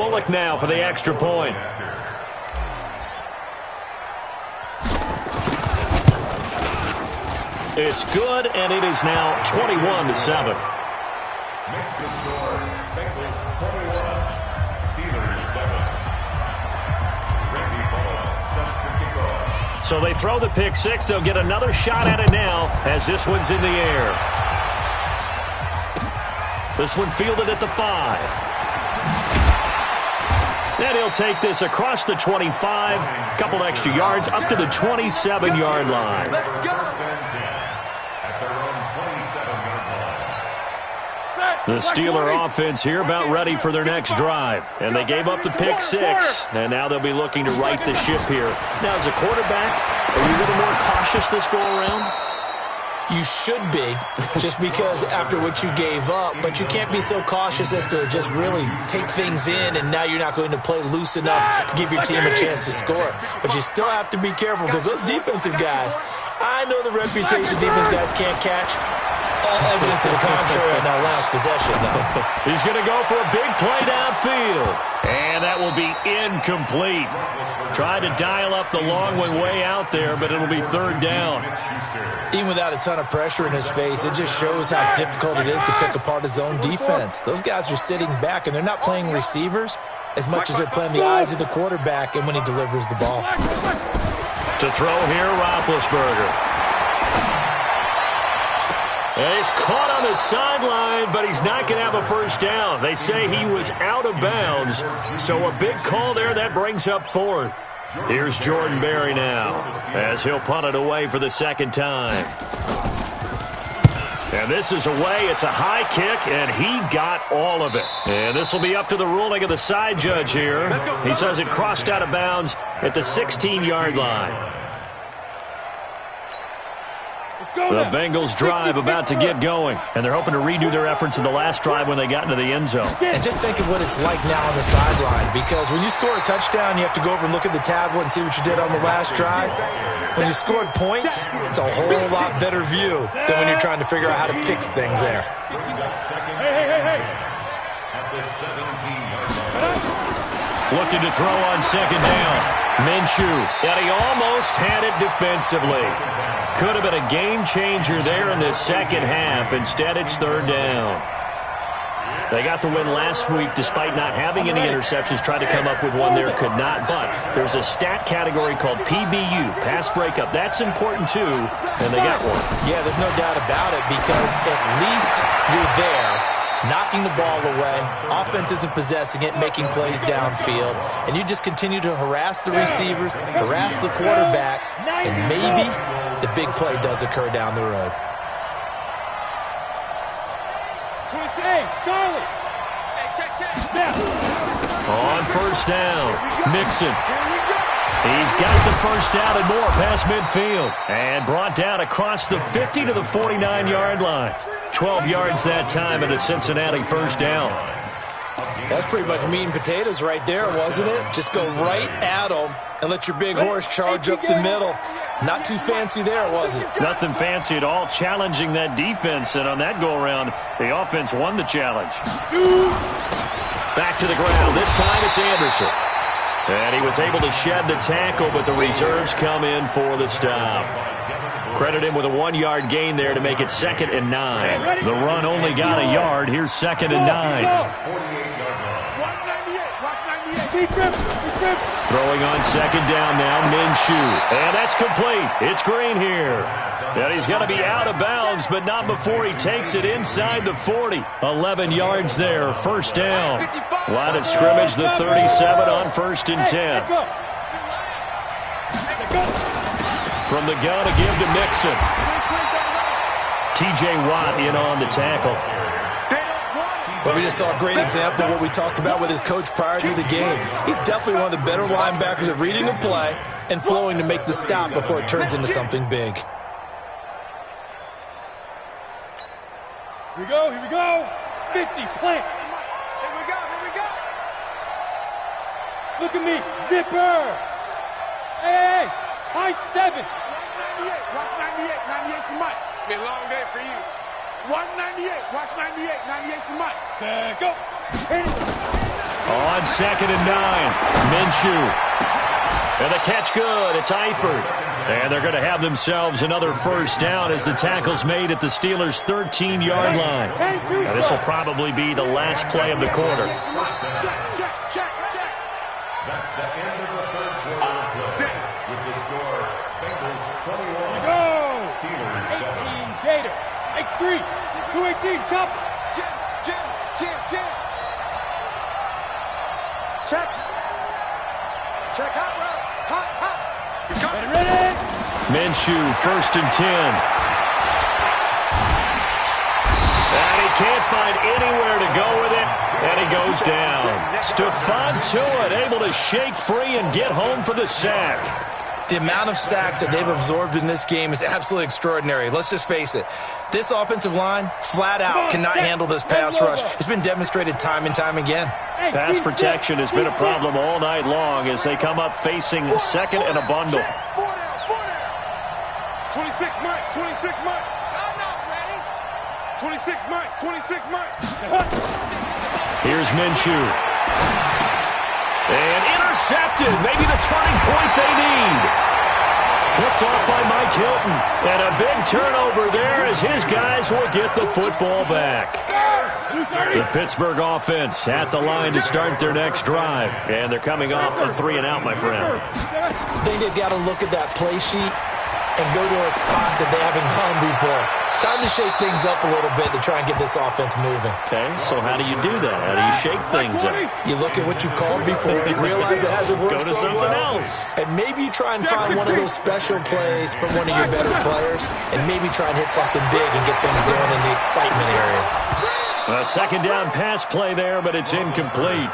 Bullock now for the extra point. It's good, and it is now 21-7. Next to score, Bengals 21, Steelers 7. Randy Ball set to kick off. So they throw the pick six. They'll get another shot at it now as this one's in the air. This one fielded at the 5. And he'll take this across the 25, a couple extra yards, up to the 27-yard line. The Steeler offense here about ready for their next drive. And they gave up the pick six, and now they'll be looking to right the ship here. Now, as a quarterback, are you a little more cautious this go-around? You should be, just because after what you gave up, but you can't be so cautious as to just really take things in, and now you're not going to play loose enough to give your team a chance to score. But you still have to be careful because those defensive guys, I know the reputation defense guys can't catch. All evidence to the contrary on that last possession, though. He's going to go for a big play downfield. And that will be incomplete. Tried to dial up the long one way out there, but it'll be third down. Even without a ton of pressure in his face, it just shows how difficult it is to pick apart his own defense. Those guys are sitting back, and they're not playing receivers as much as they're playing the eyes of the quarterback and when he delivers the ball. To throw here, Roethlisberger. And he's caught on the sideline, but he's not going to have a first down. They say he was out of bounds, so a big call there. That brings up fourth. Here's Jordan Berry now as he'll punt it away for the second time. And this is away. It's a high kick, and he got all of it. And this will be up to the ruling of the side judge here. He says it crossed out of bounds at the 16-yard line. The Bengals drive about to get going, and they're hoping to redo their efforts in the last drive when they got into the end zone. And just think of what it's like now on the sideline, because when you score a touchdown, you have to go over and look at the tablet and see what you did on the last drive. When you scored points, it's a whole lot better view than when you're trying to figure out how to fix things there. Looking to throw on second down. Minshew, and he almost had it defensively. Could have been a game changer there in the second half. Instead, it's third down. They got the win last week despite not having any interceptions. Tried to come up with one there, could not. But there's a stat category called PBU, pass breakup. That's important too, and they got one. Yeah, there's no doubt about it, because at least you're there, knocking the ball away. Offense isn't possessing it, making plays downfield. And you just continue to harass the receivers, harass the quarterback, and maybe the big play does occur down the road. Hey, Charlie. Hey, check. On first down, Mixon. He's got the first down and more past midfield. And brought down across the 50 to the 49-yard line. 12 yards that time and a Cincinnati first down. That's pretty much meat and potatoes right there, wasn't it? Just go right at them and let your big horse charge up the middle. Not too fancy there, was it? Nothing fancy at all, challenging that defense. And on that go-around, the offense won the challenge. Back to the ground. This time it's Anderson. And he was able to shed the tackle, but the reserves come in for the stop. Credit him with a 1-yard gain there to make it 2nd and 9. The run only got a yard. Here's 2nd and 9. Throwing on second down now, Minshew. And that's complete. It's Green here. And he's going to be out of bounds, but not before he takes it inside the 40. 11 yards there, first down. Line of scrimmage, the 37 on 1st and 10. From the gun to give to Mixon. T.J. Watt in on the tackle. Well, we just saw a great example of what we talked about with his coach prior to the game. He's definitely one of the better linebackers at reading a play and flowing to make the stop before it turns into something big. Here we go. 50, plant. Here we go. Look at me, zipper. Hey, high 7. 98, watch 98, 98 to Mike. It's been a long day for you. 198, watch 98, 98 to Mike. Go. Hit it. On 2nd and 9, Minshew. And the catch good. It's Eifert. And they're going to have themselves another first down as the tackle's made at the Steelers' 13-yard line. Now, this will probably be the last play of the quarter. That's the end of the third quarter play. With the score, Bengals 21. Go! Steelers 7. 18 Gator. X3. 218. Chop. Jam. Check. Check out, bro. Hot. Ready? Minshew, 1st and 10. And he can't find anywhere to go with it, and he goes down. Stephon Tuitt able to shake free and get home for the sack. The amount of sacks that they've absorbed in this game is absolutely extraordinary. Let's just face it. This offensive line, flat out, cannot handle this pass rush. It's been demonstrated time and time again. Pass protection has been a problem all night long as they come up facing second and a bundle. 26 Mike. 26 Mike. 26 Mike. Here's Minshew. And intercepted. Maybe the turning point they need. Picked off by Mike Hilton. And a big turnover there as his guys will get the football back. The Pittsburgh offense at the line to start their next drive. And they're coming off a 3 and out, my friend. I think they've got to look at that play sheet and go to a spot that they haven't gone before. Time to shake things up a little bit to try and get this offense moving. Okay, so how do you do that? How do you shake things up? You look at what you've called before, realize it hasn't worked Go to so something well, else. and maybe you try and find one of those special plays from one of your better players, and maybe try and hit something big and get things going in the excitement area. A 2nd down pass play there, but it's incomplete.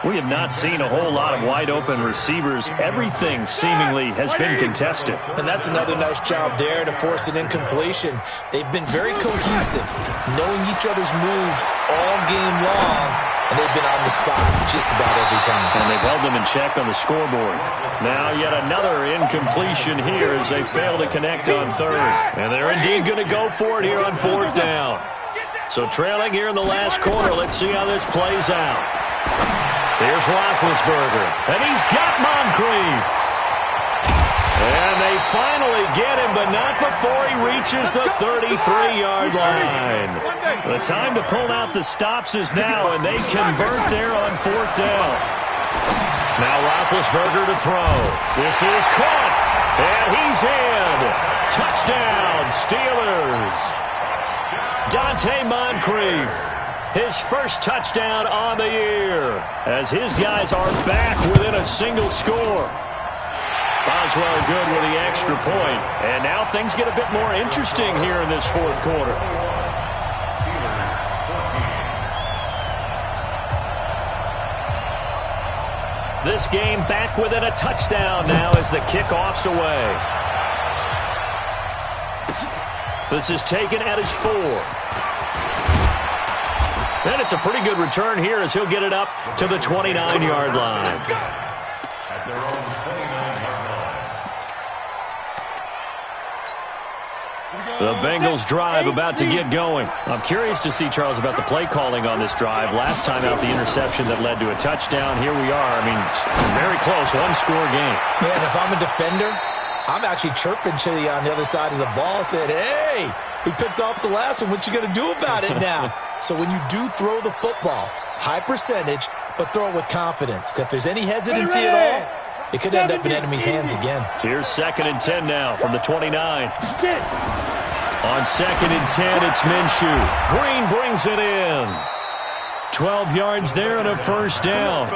We have not seen a whole lot of wide-open receivers. Everything seemingly has been contested. And that's another nice job there to force an incompletion. They've been very cohesive, knowing each other's moves all game long, and they've been on the spot just about every time. And they've held them in check on the scoreboard. Now yet another incompletion here as they fail to connect on 3rd. And they're indeed going to go for it here on 4th down. So trailing here in the last quarter, let's see how this plays out. Here's Roethlisberger, and he's got Moncrief. And they finally get him, but not before he reaches the 33-yard line. The time to pull out the stops is now, and they convert there on 4th down. Now Roethlisberger to throw. This is caught, and he's in. Touchdown, Steelers. Dante Moncrief, his first touchdown on the year, as his guys are back within a single score. Boswell good with the extra point, and now things get a bit more interesting here in this 4th quarter. Steelers 14. This game back within a touchdown now as the kickoff's away. This is taken at his 4. And it's a pretty good return here as he'll get it up to the 29-yard line. At their own 29-yard line. The Bengals drive about to get going. I'm curious to see, Charles, about the play calling on this drive. Last time out, the interception that led to a touchdown. Here we are. I mean, very close, one-score game. Man, if I'm a defender, I'm actually chirping Chili on the other side of the ball, saying, hey, we picked off the last one. What you going to do about it now? So when you do throw the football, high percentage, but throw it with confidence. Because if there's any hesitancy at all, it could end up in enemy's hands again. Here's 2nd and 10 now from the 29. On 2nd and 10, it's Minshew. Green brings it in. 12 yards there and a first down.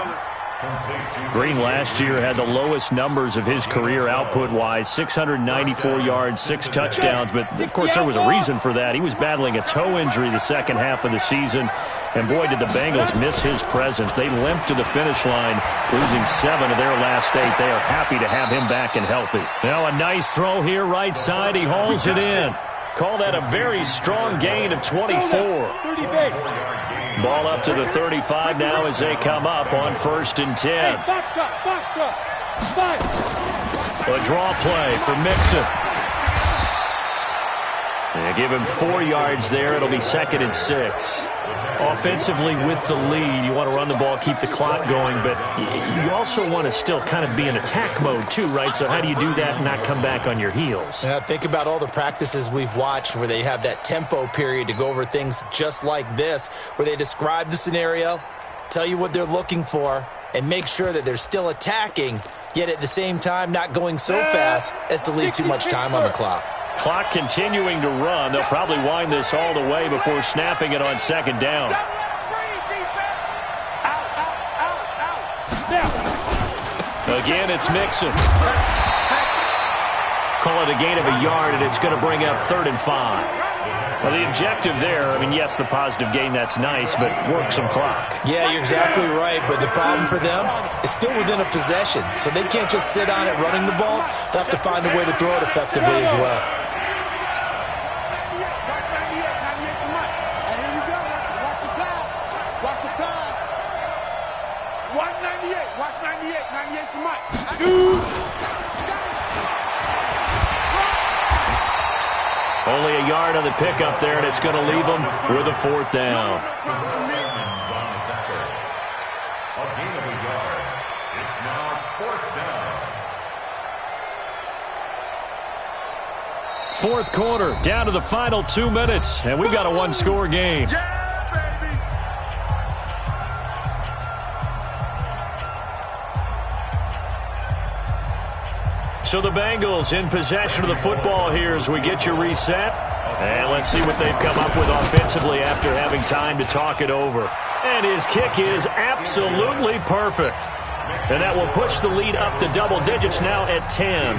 Green last year had the lowest numbers of his career output-wise, 694 yards, 6 touchdowns. But, of course, there was a reason for that. He was battling a toe injury the second half of the season. And, boy, did the Bengals miss his presence. They limped to the finish line, losing 7 of their last 8. They are happy to have him back and healthy. Now a nice throw here right side. He hauls it in. Call that a very strong gain of 24. Ball up to the 35 now as they come up on 1st and 10. Box truck. 5. A draw play for Mixon. They give him 4 yards there. It'll be 2nd and 6. Offensively with the lead, you want to run the ball, keep the clock going, but you also want to still kind of be in attack mode too, right? So how do you do that and not come back on your heels? Yeah, think about all the practices we've watched where they have that tempo period to go over things just like this, where they describe the scenario, tell you what they're looking for, and make sure that they're still attacking, yet at the same time not going so fast as to leave too much time on the clock. Clock continuing to run. They'll probably wind this all the way before snapping it on second down. Again, it's Mixon. Call it a gain of a yard, and it's going to bring up 3rd and 5. Well, the objective there, I mean, yes, the positive gain, that's nice, but work some clock. Yeah, you're exactly right, but the problem for them is still within a possession, so they can't just sit on it running the ball. They'll have to find a way to throw it effectively as well. Only a yard on the pickup there, and it's going to leave them with a 4th down. A gain of a yard. It's now 4th down. 4th quarter, down to the final 2 minutes, and we've got a 1-score game. So the Bengals in possession of the football here as we get you reset. And let's see what they've come up with offensively after having time to talk it over. And his kick is absolutely perfect. And that will push the lead up to double digits now at 10.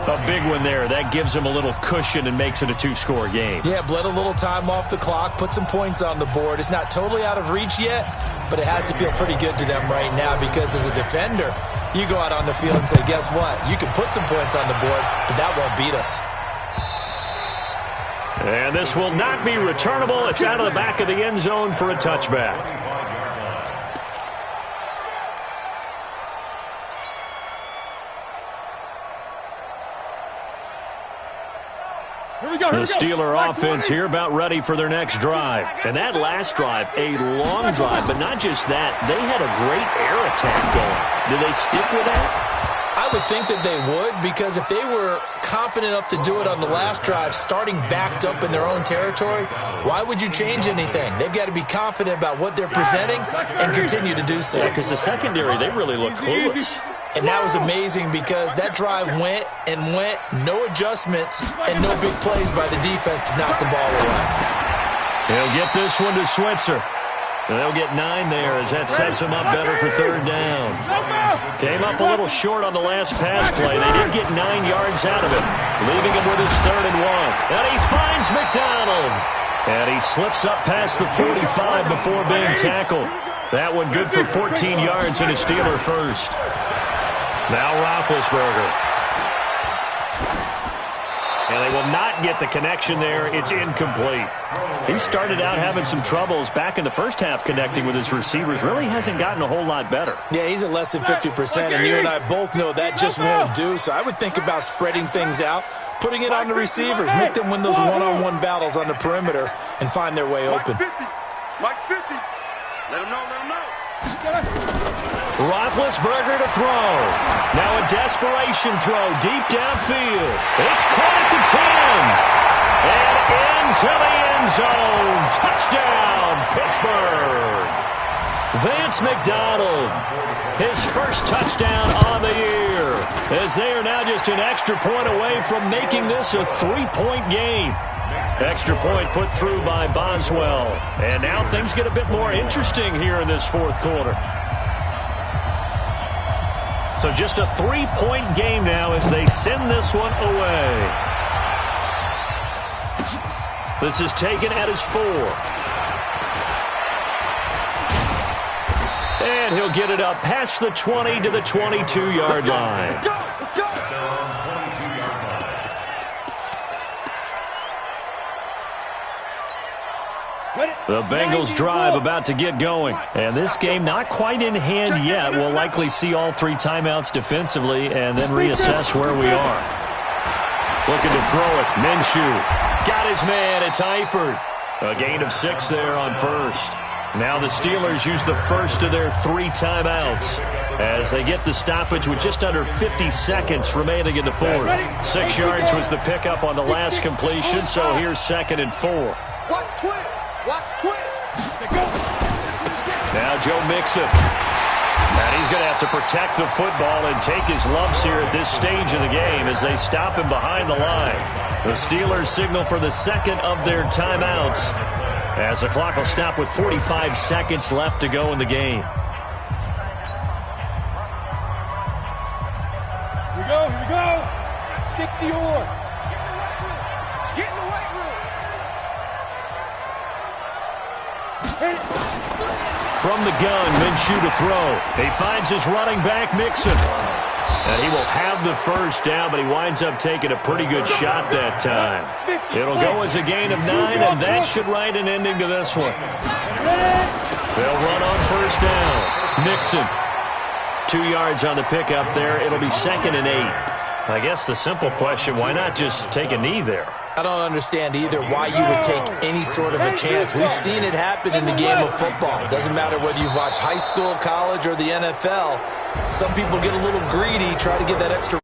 A big one there. That gives him a little cushion and makes it a 2-score game. Yeah, bled a little time off the clock, put some points on the board. It's not totally out of reach yet, but it has to feel pretty good to them right now because as a defender, you go out on the field and say, guess what? You can put some points on the board, but that won't beat us. And this will not be returnable. It's out of the back of the end zone for a touchback. The Steeler offense here about ready for their next drive. And that last drive, a long drive, but not just that. They had a great air attack going. Do they stick with that? I would think that they would, because if they were confident enough to do it on the last drive, starting backed up in their own territory, why would you change anything? They've got to be confident about what they're presenting and continue to do so. Yeah, because the secondary, they really look clueless. And that was amazing because that drive went and went, no adjustments, and no big plays by the defense to knock the ball away. He'll get this one to Switzer. They'll get 9 there as that sets him up better for 3rd down. Came up a little short on the last pass play. They did get 9 yards out of it, leaving him with his 3rd and 1. And he finds McDonald. And he slips up past the 45 before being tackled. That one good for 14 yards and a Steeler first. Now Roethlisberger. And they will not get the connection there. It's incomplete. He started out having some troubles back in the first half connecting with his receivers. Really hasn't gotten a whole lot better. Yeah, he's at less than 50%, and you and I both know that just won't do. So I would think about spreading things out, putting it on the receivers, make them win those one-on-one battles on the perimeter, and find their way open. Mike's 50. Let him know, let him know. Roethlisberger to throw. Now a desperation throw deep downfield. It's caught at the 10. And into the end zone. Touchdown, Pittsburgh. Vance McDonald, his first touchdown on the year, as they are now just an extra point away from making this a 3-point game. Extra point put through by Boswell. And now things get a bit more interesting here in this 4th quarter. So just a 3-point game now as they send this one away. This is taken at his 4. And he'll get it up past the 20 to the 22-yard line. The Bengals drive about to get going. And this game not quite in hand yet. We'll likely see all 3 timeouts defensively and then reassess where we are. Looking to throw it. Minshew got his man. It's Eifert. A gain of 6 there on first. Now the Steelers use the first of their 3 timeouts as they get the stoppage with just under 50 seconds remaining in the fourth. 6 yards was the pickup on the last completion, so here's 2nd and 4. Watch twins. Watch twins. Now Joe Mixon. And he's going to have to protect the football and take his lumps here at this stage of the game as they stop him behind the line. The Steelers signal for the second of their timeouts as the clock will stop with 45 seconds left to go in the game. Here we go, here we go. 60 or. Get in the weight room. From the gun, Minshew to throw. He finds his running back, Mixon. And he will have the first down, but he winds up taking a pretty good shot that time. It'll go as a gain of 9, and that should write an ending to this one. They'll run on first down. Mixon. 2 yards on the pickup there. It'll be 2nd and 8. I guess the simple question, why not just take a knee there? I don't understand either why you would take any sort of a chance. We've seen it happen in the game of football. It doesn't matter whether you've watched high school, college, or the NFL. Some people get a little greedy, try to get that extra